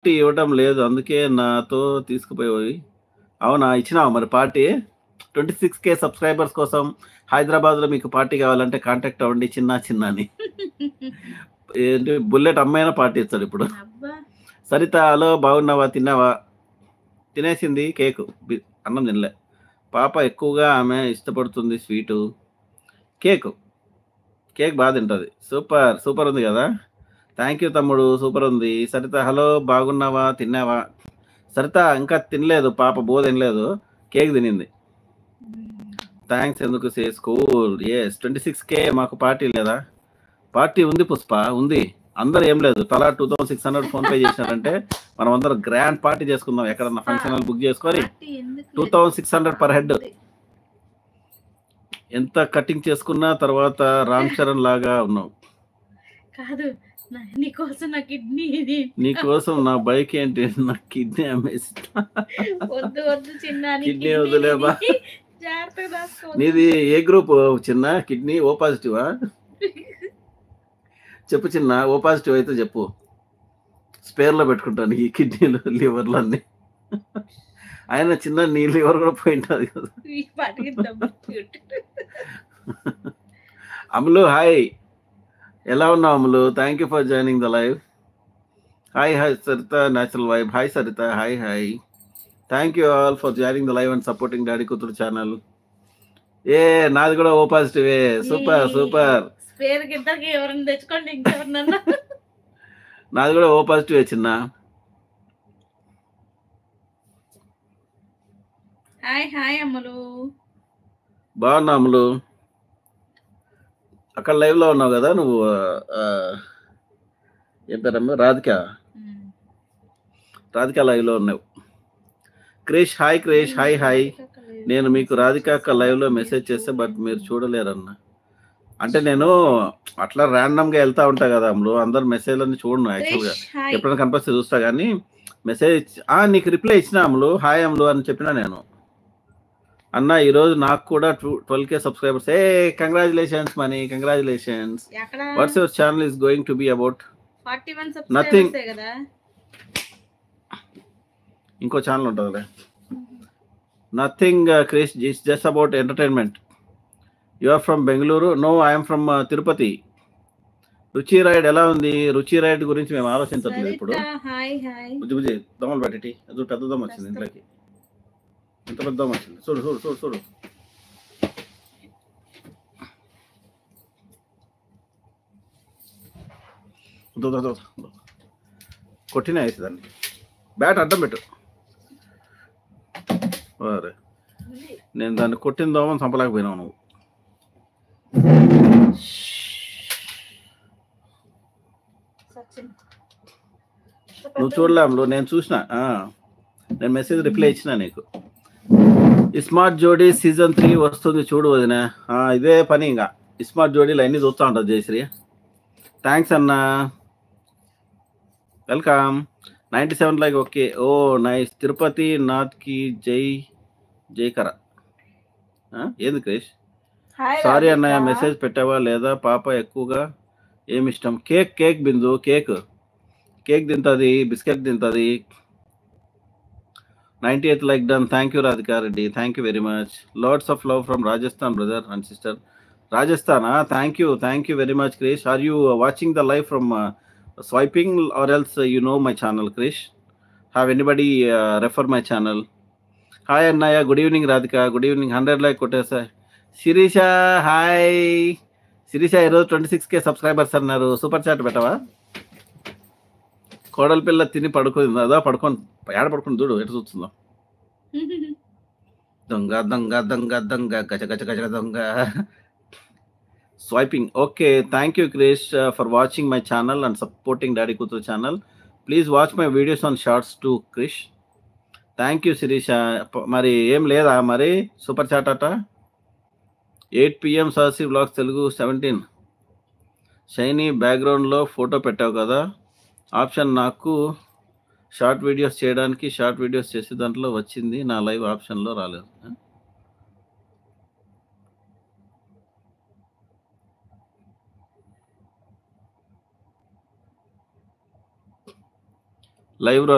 Party ఇవ్వటం లేదు. అందుకే నాతో తీసుకుపోయి అవునా? ఇచ్చినావా మరి పార్టీ? 26,000 సబ్‌స్క్రైబర్స్ కోసం హైదరాబాద్‌లో మీకు పార్టీ కావాలంటే కాంటాక్ట్ అవ్వండి చిన్నా చిన్నా అని. ఏంటి బుల్లెట్ అమ్మాయినా పార్టీ ఇస్తాడిప్పుడు. అబ్బా! సరిత హలో బాగున్నావా? తిన్నావా? తినేసింది కేకు. అన్నం తినలే. పాప ఎక్కువగా ఆమె ఇష్టపడుతుంది స్వీటు. కేకు. కేక్ బా తింటది. సూపర్. సూపర్ ఉంది గదా! థాంక్ యూ తమ్ముడు. సూపర్ ఉంది. సరిత హలో బాగున్నావా? తిన్నావా? సరిత ఇంకా తినలేదు. పాప తినలేదు. కేక్ తినింది. థాంక్స్ ఎందుకు సేస్ కూల్. యెస్ 26,000 మాకు పార్టీ లేదా? పార్టీ ఉంది పుష్ప. ఉంది. అందరూ ఏం లేదు. తలా 2600 ఫోన్‌పే చేసినారంటే మనమందరం గ్రాండ్ పార్టీ చేసుకుందాం. ఎక్కడన్నా ఫంక్షన్ హాల్ బుక్ చేసుకొని పార్టీ ఎందుకు లేదు 2600 పర్ హెడ్. ఉంది. ఎంత కటింగ్ చేసుకున్నా తర్వాత రామ్ చరణ్ లాగా ఉన్నావు. కాదు. నీకోసం నా కిడ్నీ ఇది. నీకోసం నా బైక్ ఏంటి? నా కిడ్నీ అమ్మేస్తా. వద్దు వద్దు చిన్న నీ కిడ్నీ కిడ్నీ వద్దులేబా. నీది. జాగ్రత్తగా దాసుకో. నీది ఏ గ్రూప్ చిన్న? కిడ్నీ ఓ పాజిటివా? చెప్పు చిన్న. ఓ పాజిటివ్ అయితే చెప్పు. స్పేర్‌లో పెట్టుకుంటాను ఈ కిడ్నీలు, లివర్‌లు అన్నీ. అయినా చిన్న నీ లివర్ కూడా పోయింటది కదా! ఈ పాటికి డబ్బులు క్యూట్. అమ్ములు హాయ్. ఎలా ఉన్నావు Ammulu? Thank you for joining the live. Hi hi Saritha natural vibe. Hi Saritha. Hi hi. Thank you all for joining the live and supporting daddy కూతురు ఛానల్. నాది కూడా ఓ పాజిటివే. Super super. స్పేర్‌కి ఇద్దరికి ఎవరైనా తెచ్చుకోండి ఇంకెవరినన్నా. నాది కూడా ఓ పాజిటివే చిన్న. హాయ్ హాయ్ అమ్ములు. బాగున్నా అమ్ములు. అక్కడ లైవ్‌లో ఉన్నావు కదా నువ్వు. ఏం పేరమ్మ? రాధిక. రాధిక లైవ్‌లో ఉన్నావు. Krish hi Krish. Hi hi. నేను మీకు రాధిక అక్క లైవ్‌లో మెసేజ్ చేస్తే బట్ మీరు చూడలేరన్న. అంటే నేను అట్లా ర్యాండమ్‌గా వెళ్తా ఉంటా కదా అమ్ములు. అందరు మెసేజ్‌లన్నీ చూడను యాక్చువల్‌గా. ఎప్పుడైనా కనిపిస్తే చూస్తా గానీ మెసేజ్ నీకు రిప్లై ఇచ్చినా అమ్ములు. హాయ్ అమ్ములు అని చెప్పినా నేను. అన్న ఈరోజు నాకు కూడా 12K subscribers. Congratulations Mani. Congratulations. What's your channel is going to be about? 41 nothing. సబ్స్క్రైబర్సే కదా. ఇంకో ఛానల్ ఉంటదిలే. Nothing Krish it's just about entertainment. You are from Bengaluru? No I am from Tirupati. Ruchi ride ఎలా ఉంది? రుచి రైడ్ గురించి మేము ఆలోచించట్లేదు ఇప్పుడు. Hi hi. బుజ్జి దోమలు పెట్టేటి. అది పెద్ద దోమ వచ్చింది ఇంట్లోకి. ఎంత పెద్ద దోమ వచ్చింది. చూడు చూడు చూడు చూడు. కొట్టినా వేసి దాన్ని. బ్యాట్ అడ్డం పెట్టు. అరే నేను దాన్ని కొట్టిన దోమని చంపలేకపోయినావు నువ్వు. నువ్వు చూడలేములు. నేను చూసిన. నేను మెసేజ్ రిప్లై ఇచ్చిన నీకు. స్మార్ట్ జోడీ సీజన్ 3 వస్తుంది చూడు వదిన. ఇదే పని ఇంకా స్మార్ట్ జోడీలు అన్నీ చూస్తూ ఉంటుంది జయశ్రీ. థ్యాంక్స్ అన్న. Welcome. 97 like. Okay. Oh nice. Tirupati నాథ్కి జైకర. ఏంది క్రిష్? సారీ అన్నయ్య మెసేజ్ పెట్టావా లేదా? పాప ఎక్కువగా ఏమిష్టం? కేక్ బిందు. కేక్ తింటుంది. బిస్కెట్ తింటుంది. 98 like done. Thank you Radhika Reddy. Thank you very much. Lots of love from Rajasthan brother and sister. రాజస్థానా? Thank you very much Krish. Are you watching the live from swiping or else you know my channel Krish? Have anybody refer my channel? Hi Annaya. Good evening Radhika. Good evening. 100 like కొట్టేసా. Sirisha hi. Sirisha ఈరోజు 26K subscribers అన్నారు. Super chat పెట్టవా? కోడల పిల్ల తిని పడుకుంది. అదా పడుకొని ఏడ పడుకుని చూడు ఎటు చూస్తుందో. దొంగ దొంగ దొంగ దొంగ గజ గజ గజ దొంగ. Swiping. Okay, thank you Krish for watching my channel and supporting Daddy Kutu channel. Please watch my videos on shorts too Krish. Thank you Sirisha. మరి ఏం లేదా మరి సూపర్ చాట్ అట. 8 PM saucy blogs Telugu 17. Shiny బ్యాక్గ్రౌండ్లో photo పెట్టావు కదా option. నాకు short videos చేయడానికి షార్ట్ వీడియోస్ చేసే దాంట్లో వచ్చింది. నా లైవ్ ఆప్షన్లో రాలేదు. లైవ్‌లో